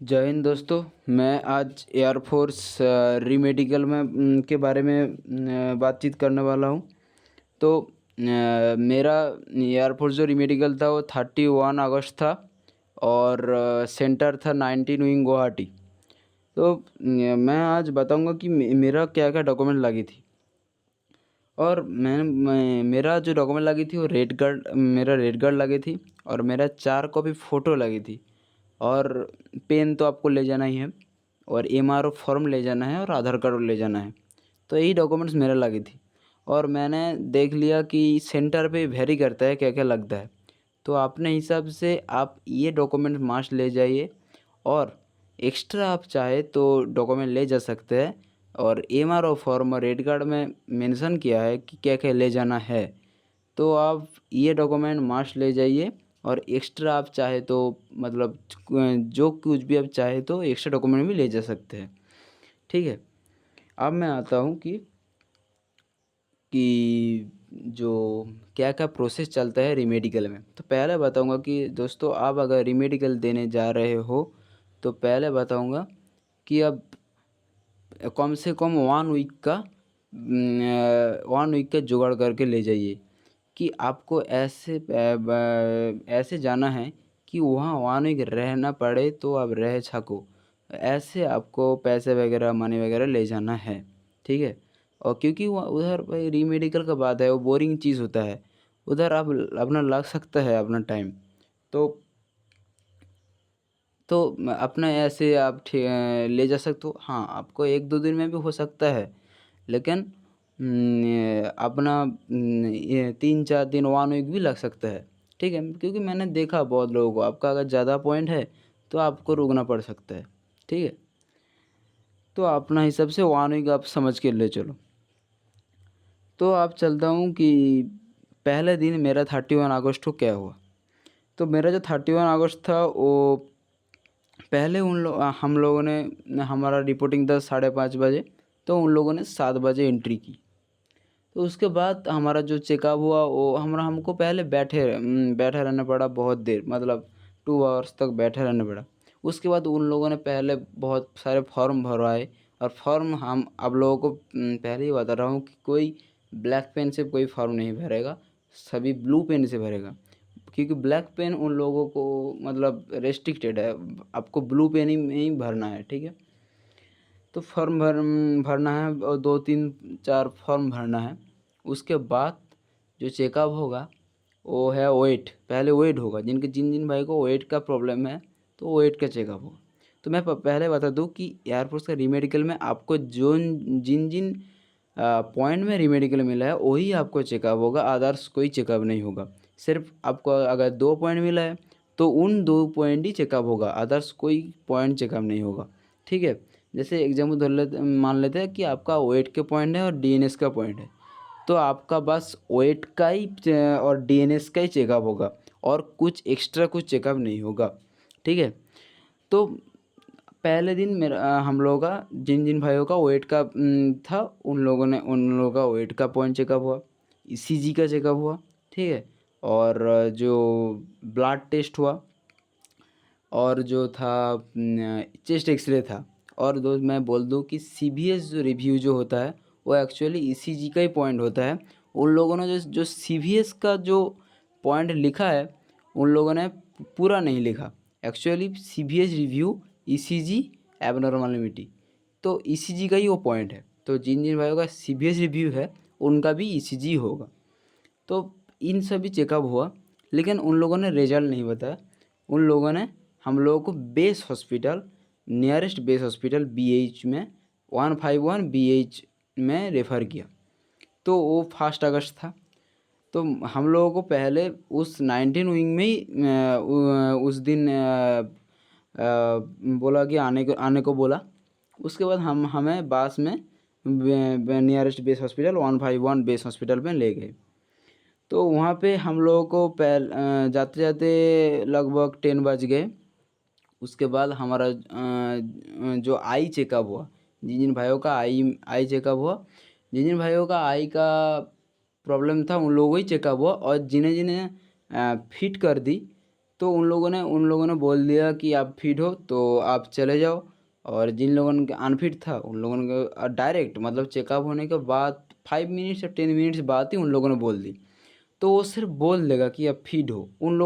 जय हिंद दोस्तों। मैं आज एयरफोर्स रीमेडिकल में के बारे में बातचीत करने वाला हूँ। तो मेरा एयरफोर्स जो रीमेडिकल था वो 31 अगस्त था और सेंटर था 19 विंग गुवाहाटी। तो मैं आज बताऊंगा कि मेरा क्या क्या डॉक्यूमेंट लगी थी। और मेरा जो डॉक्यूमेंट लगी थी वो रेड गार्ड लगी थी और मेरा 4 कॉपी फ़ोटो लगी थी। और पेन तो आपको ले जाना ही है और एमआरओ फॉर्म ले जाना है और आधार कार्ड ले जाना है। तो यही डॉक्यूमेंट्स मेरे लगी थी और मैंने देख लिया कि सेंटर पे वेरी करता है क्या क्या लगता है। तो अपने हिसाब से आप ये डॉक्यूमेंट मस्ट ले जाइए और एक्स्ट्रा आप चाहे तो डॉक्यूमेंट ले जा सकते हैं। और एमआरओ फॉर्म और रेड कार्ड में मेंशन किया है कि क्या क्या ले जाना है। तो आप ये डॉक्यूमेंट मस्ट ले जाइए और एक्स्ट्रा आप चाहे तो मतलब जो कुछ भी आप चाहे तो एक्स्ट्रा डॉक्यूमेंट भी ले जा सकते हैं। ठीक है। अब मैं आता हूँ कि जो क्या क्या प्रोसेस चलता है रीमेडिकल में। तो पहले बताऊंगा कि दोस्तों आप अगर रीमेडिकल देने जा रहे हो तो पहले बताऊंगा कि अब कम से कम 1 वीक का जुगाड़ करके ले जाइए कि आपको ऐसे जाना है कि वहाँ 1 वीक रहना पड़े तो आप रह सको। ऐसे आपको पैसे वगैरह मनी वगैरह ले जाना है। ठीक है। और क्योंकि वहाँ उधर भाई रीमेडिकल का बात है, वो बोरिंग चीज़ होता है। उधर आप अपना लग सकता है अपना टाइम। तो अपना ऐसे आप ले जा सकते हो। हाँ, आपको 1-2 दिन में भी हो सकता है, लेकिन अपना ये 3-4 दिन 1 वीक भी लग सकता है। ठीक है, क्योंकि मैंने देखा बहुत लोगों को, आपका अगर ज़्यादा पॉइंट है तो आपको रुकना पड़ सकता है। ठीक है। तो अपना हिसाब से 1 वीक आप समझ के ले चलो। तो आप चलता हूँ कि पहले दिन मेरा 31 अगस्त को क्या हुआ। तो मेरा जो 31 अगस्त था वो पहले हम लोगों ने हमारा रिपोर्टिंग था 5:30 बजे। तो उन लोगों ने 7 बजे एंट्री की। तो उसके बाद हमारा जो चेकअप हुआ वो हमको पहले बैठे रहना पड़ा बहुत देर, मतलब 2 आवर्स तक बैठे रहना पड़ा। उसके बाद उन लोगों ने पहले बहुत सारे फॉर्म भरवाए। और फॉर्म हम आप लोगों को पहले ही बता रहा हूँ कि कोई ब्लैक पेन से कोई फॉर्म नहीं भरेगा, सभी ब्लू पेन से भरेगा। क्योंकि ब्लैक पेन उन लोगों को मतलब रेस्ट्रिक्टेड है, आपको ब्लू पेन ही में ही भरना है। ठीक है। तो फॉर्म भरना है और 2-3-4 फॉर्म भरना है। उसके बाद जो चेकअप होगा वो है वेट। पहले वेट होगा, जिन जिन भाई को वेट का प्रॉब्लम है तो वेट का चेकअप होगा। तो मैं पहले बता दूं कि एयरफोर्स का रीमेडिकल में आपको जो जिन जिन पॉइंट में रीमेडिकल मिला है वही आपको चेकअप होगा, अदर्स कोई चेकअप नहीं होगा। सिर्फ आपको अगर 2 पॉइंट मिला है तो उन 2 पॉइंट ही चेकअप होगा, अदर्स कोई पॉइंट चेकअप नहीं होगा। ठीक है। जैसे एग्जाम्पल मान लेते हैं कि आपका वेट के पॉइंट है और डीएनएस का पॉइंट है। तो आपका बस वेट का ही और डीएनएस का ही चेकअप होगा और कुछ एक्स्ट्रा कुछ चेकअप नहीं होगा। ठीक है। तो पहले दिन हम लोगों का जिन जिन भाइयों का वेट का था उन लोगों का वेट का पॉइंट चेकअप हुआ, ईसीजी का चेकअप हुआ। ठीक है। और जो ब्लड टेस्ट हुआ और जो था चेस्ट एक्सरे था। और दोस्त मैं बोल दूं कि सीवीएस जो रिव्यू जो होता है वो एक्चुअली ईसीजी का ही पॉइंट होता है। उन लोगों ने जो जो सीवीएस का जो पॉइंट लिखा है उन लोगों ने पूरा नहीं लिखा। Actually CVS review ECG abnormality, तो ईसीजी का ही वो पॉइंट है। तो जिन जिन भाइयों का सीवीएस रिव्यू है उनका भी ईसीजी होगा। तो इन सभी चेकअप हुआ, लेकिन उन लोगों ने रिजल्ट नहीं बताया। उन लोगों ने हम लोगों को base hospital, nearest base hospital BH में 151 बीएच में रेफ़र किया। तो वो 1 अगस्त था। तो हम लोगों को पहले उस 19 विंग में ही उस दिन बोला कि आने को बोला। उसके बाद हमें बस में nearest base hospital 151 base hospital में ले गए। तो वहाँ पे हम लोगों को जाते जाते लगभग 10 बज गए। उसके बाद हमारा जो आई चेकअप हुआ, जिन जिन भाइयों का आई आई चेकअप हुआ, जिन जिन भाइयों का आई का प्रॉब्लम था उन लोगों ही चेकअप हुआ। और जिन्हें जिन्हें फिट कर दी तो उन लोगों ने बोल दिया कि आप फिट हो तो आप चले जाओ। और जिन लोगों के अनफिट था उन लोगों ने डायरेक्ट मतलब चेकअप होने के बाद 5 मिनट्स या 10 मिनट्स बाद ही उन लोगों ने बोल दी। तो वो सिर्फ बोल देगा कि आप फिट हो, उन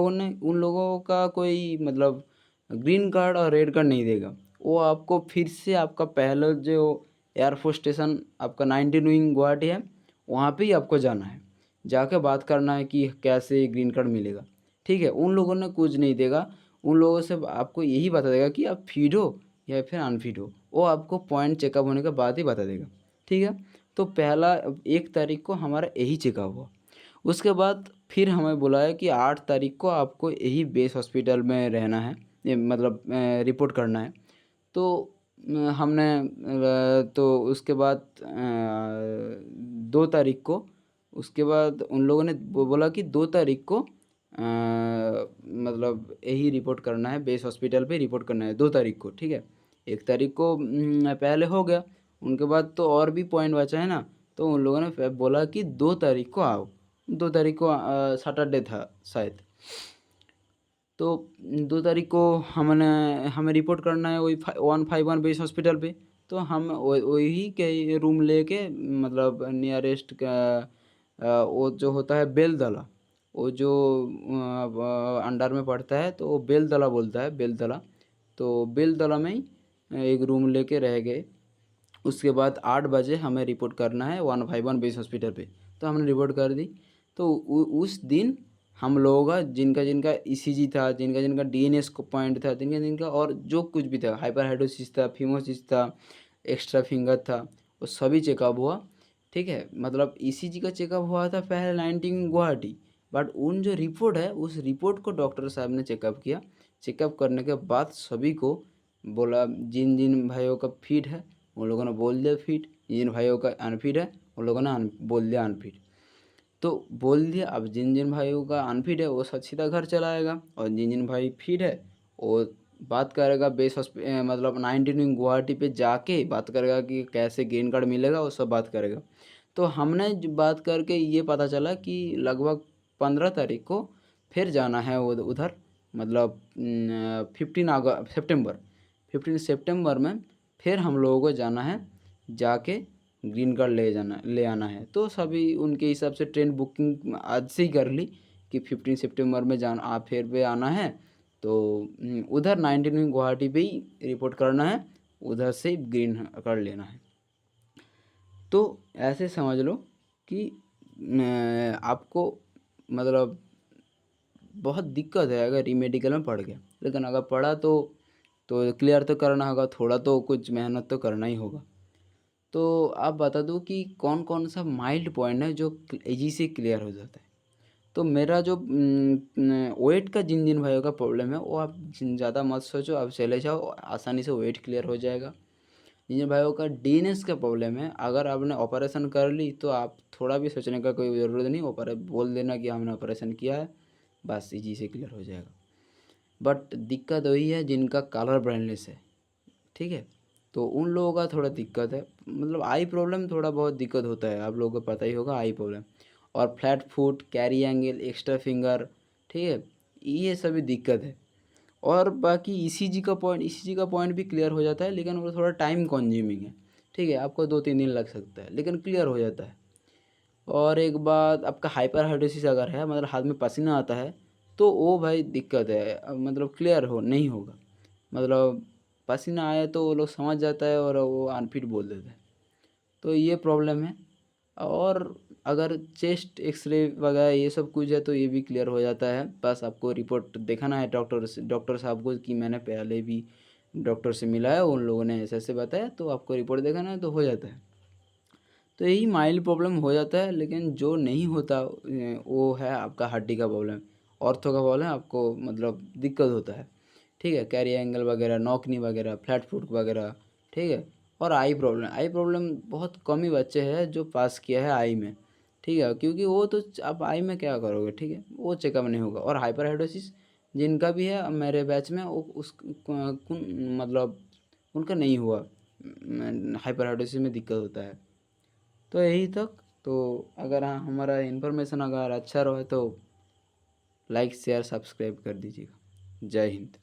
लोगों का कोई मतलब ग्रीन कार्ड और रेड कार्ड नहीं देगा। वो आपको फिर से आपका पहला जो एयरफोर्स स्टेशन आपका 19 विंग गुवाहाटी है, वहाँ पे ही आपको जाना है। जाके बात करना है कि कैसे ग्रीन कार्ड मिलेगा। ठीक है, उन लोगों ने कुछ नहीं देगा। उन लोगों से आपको यही बता देगा कि आप फिट हो या फिर अनफिट हो। वो आपको पॉइंट चेकअप होने के बाद ही बता देगा। ठीक है, तो पहला 1 तारीख को हमारा यही चेकअप हुआ। उसके बाद फिर हमें बुलाया कि 8 तारीख को आपको यही बेस हॉस्पिटल में रहना है, ये मतलब रिपोर्ट करना है। तो हमने तो उसके बाद 2 तारीख को, उसके बाद उन लोगों ने बोला कि 2 तारीख को मतलब यही रिपोर्ट करना है, बेस हॉस्पिटल पे रिपोर्ट करना है 2 तारीख को। ठीक है, 1 तारीख को पहले हो गया। उनके बाद तो और भी पॉइंट बचा है ना, तो उन लोगों ने फिर बोला कि 2 तारीख को आओ। 2 तारीख को सैटरडे था शायद। तो 2 तारीख को हमें रिपोर्ट करना है वही 151 बेस हॉस्पिटल पे। तो हम वही के रूम लेके मतलब नियरेस्ट का वो जो होता है बेलदला, वो जो अंडर में पड़ता है तो वो बेलदला बोलता है, बेलदला। तो बेलदला में ही एक रूम लेके रह गए। उसके बाद 8 बजे हमें रिपोर्ट करना है 151 बेस हॉस्पिटल पे। तो हमने रिपोर्ट कर दी। तो उस दिन हम लोगों का जिनका जिनका ईसीजी था, जिनका जिनका डीएनएस को पॉइंट था, जिनका जिनका और जो कुछ भी था, हाइपरहाइड्रोसिस था, फीमोसिस था, एक्स्ट्रा फिंगर था, वो सभी चेकअप हुआ। ठीक है, मतलब ईसीजी का चेकअप हुआ था पहले 19 गुवाहाटी। बट उन जो रिपोर्ट है उस रिपोर्ट को डॉक्टर साहब ने चेकअप किया। चेकअप करने के बाद सभी को बोला, जिन जिन भाइयों का फिट है उन लोगों ने बोल दिया फिट, जिन भाइयों का अनफिट है उन लोगों ने बोल दिया अनफिट। तो बोल दिया, अब जिन जिन भाइयों का अनफिट है वो सीधा घर चला आएगा, और जिन जिन भाई फिट है वो बात करेगा बेस मतलब 19 गुवाहाटी पे जाके बात करेगा कि कैसे ग्रीन कार्ड मिलेगा, वो सब बात करेगा। तो हमने बात करके ये पता चला कि लगभग 15 तारीख को फिर जाना है वो उधर, मतलब 15 सितंबर, 15 सितंबर में फिर हम लोगों को जाना है, जाके ग्रीन कार्ड ले आना है। तो सभी उनके हिसाब से ट्रेन बुकिंग आज से ही कर ली कि 15 सितंबर में जाना आप फिर पे आना है। तो उधर 19 गुवाहाटी पे ही रिपोर्ट करना है, उधर से ग्रीन कार्ड लेना है। तो ऐसे समझ लो कि आपको मतलब बहुत दिक्कत है अगर ई मेडिकल में पढ़ गया। लेकिन अगर पढ़ा तो क्लियर तो करना होगा, थोड़ा तो कुछ मेहनत तो करना ही होगा। तो आप बता दो कि कौन कौन सा माइल्ड पॉइंट है जो इजी से क्लियर हो जाता है। तो मेरा जो वेट का जिन जिन भाइयों का प्रॉब्लम है वो आप ज़्यादा मत सोचो, आप चले जाओ, आसानी से वेट क्लियर हो जाएगा। जिन जिन भाइयों का डीएनएस का प्रॉब्लम है, अगर आपने ऑपरेशन कर ली तो आप थोड़ा भी सोचने का कोई ज़रूरत नहीं, बोल देना कि हमने ऑपरेशन किया है, बस इजी से क्लियर हो जाएगा। बट दिक्कत वही है जिनका कलर ब्लाइंडनेस है। ठीक है, तो उन लोगों का थोड़ा दिक्कत है, मतलब आई प्रॉब्लम थोड़ा बहुत दिक्कत होता है, आप लोगों को पता ही होगा आई प्रॉब्लम। और flat foot, carry angle, extra finger, ठीक है, ये सभी दिक्कत है। और बाकी ईसीजी का पॉइंट भी क्लियर हो जाता है, लेकिन वो थोड़ा टाइम कंज्यूमिंग है। ठीक है, आपको 2-3 दिन लग सकता है, लेकिन क्लियर हो जाता है। और एक बात, आपका हाइपरहाइड्रोसिस अगर है, मतलब हाथ में पसीना आता है, तो वो भाई दिक्कत है, मतलब क्लियर हो नहीं होगा। मतलब पसीना आए तो वो लोग समझ जाता है और वो अनफिट बोल देता है। तो ये प्रॉब्लम है। और अगर चेस्ट एक्सरे वगैरह ये सब कुछ है तो ये भी क्लियर हो जाता है। बस आपको रिपोर्ट दिखाना है डॉक्टर साहब को कि मैंने पहले भी डॉक्टर से मिला है, उन लोगों ने ऐसे ऐसे बताया, तो आपको रिपोर्ट दिखाना है तो हो जाता है। तो यही माइल्ड प्रॉब्लम हो जाता है। लेकिन जो नहीं होता वो है आपका हड्डी का प्रॉब्लम, ऑर्थो का प्रॉब्लम, आपको मतलब दिक्कत होता है। ठीक है, कैरी एंगल वगैरह, नॉकनी वगैरह, फ्लैट फुट वगैरह। ठीक है, और आई प्रॉब्लम बहुत कम ही बच्चे हैं जो पास किया है आई में। ठीक है, क्योंकि वो तो आप आई में क्या करोगे, ठीक है, वो चेकअप नहीं होगा। और हाइपरहाइड्रोसिस जिनका भी है मेरे बैच में, वो मतलब उनका नहीं हुआ, हाइपरहाइड्रोसिस में दिक्कत होता है। तो यही तक। तो अगर हमारा इन्फॉर्मेशन अगर अच्छा रहे तो लाइक शेयर सब्सक्राइब कर दीजिएगा। जय हिंद।